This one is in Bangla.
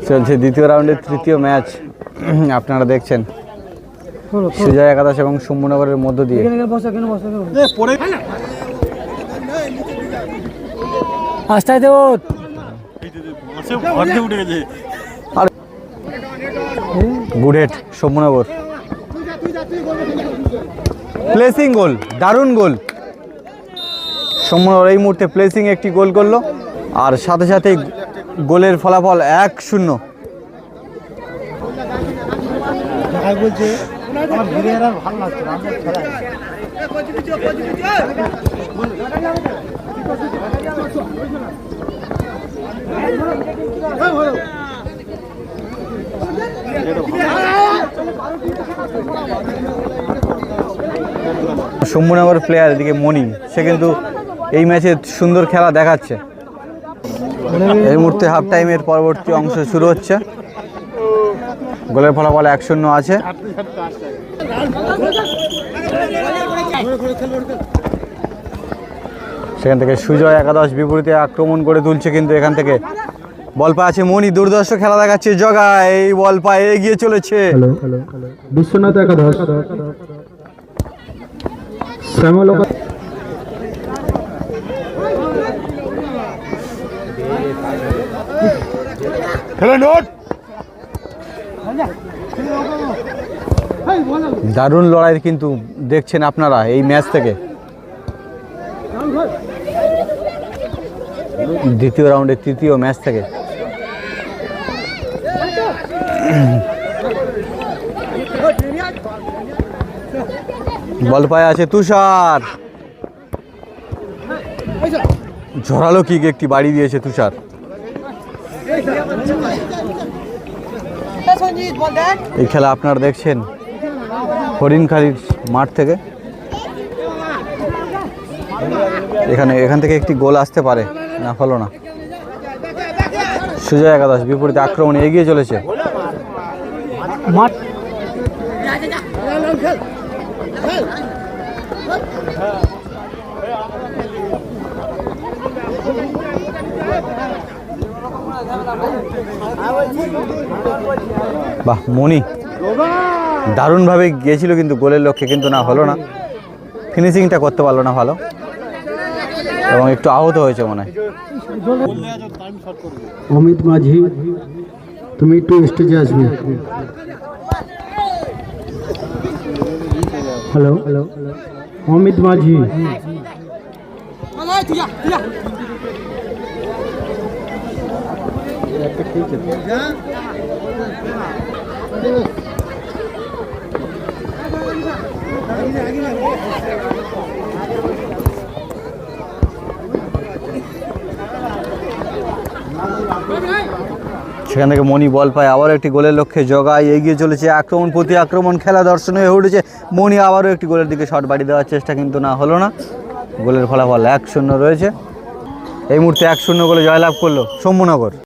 চলছে দ্বিতীয় রাউন্ডের তৃতীয় ম্যাচ, আপনারা দেখছেন সুজয় একাদশ এবং শম্ভুনগরের মধ্য দিয়ে। গুডহেড শম্ভুনগর, প্লেসিং গোল, দারুণ গোল। শম্ভুনগর এই মুহূর্তে প্লেসিং একটি গোল করলো, আর সাথে সাথে গোলের ফলাফল 1-0। শম্ভুনগর প্লেয়ার এদিকে মনি, সে কিন্তু এই ম্যাচে সুন্দর খেলা দেখাচ্ছে। এই মুহূর্তে হাফ টাইমের পরবর্তী অংশ শুরু হচ্ছে, গোলের ফলাফল 1-0 আছে। সেখান থেকে সুজয় একাদশ বিপরীতে আক্রমণ করে তুলছে, কিন্তু এখান থেকে বল পা আছে মনি, দুর্দর্শ খেলা দেখাচ্ছে জগা, এই বল পা এগিয়ে চলেছে বিশ্বনাথ একাদশ। দারুণ লড়াই কিন্তু দেখছেন আপনারা এই ম্যাচ থেকে। দ্বিতীয় রাউন্ডের তৃতীয় ম্যাচ থেকে বল পায়ে আছে তুষার, ঝোরালো কিক একটি বাড়ি দিয়েছে তুষার। এই খেলা আপনারা দেখছেন হরিণখালির মাঠ থেকে। এখান থেকে একটি গোল আসতে পারে, না হলো না। সুজয় একাদশ বিপরীতে আক্রমণে এগিয়ে চলেছে। বাহ, মনি দারুণভাবে গিয়েছিল কিন্তু গোলের লক্ষ্যে, কিন্তু না হলো না, ফিনিশিংটা করতে পারলো না ভালো, এবং একটু আহত হয়েছে মনে হয়। অমিত মাঝি, তুমি একটু স্টেজে আসবে। হ্যালো, অমিত মাঝি। সেখান থেকে মনি বল পায়, আবারও একটি গোলের লক্ষ্যে জগায় এগিয়ে চলেছে, আক্রমণ প্রতি আক্রমণ খেলা দর্শন হয়ে উঠেছে। মনি আবারও একটি গোলের দিকে শট বাড়ি দেওয়ার চেষ্টা, কিন্তু না হলো না। গোলের ফলাফল 1-0 রয়েছে। এই মুহূর্তে 1-0 গোলে জয়লাভ করলো শম্ভুনগর।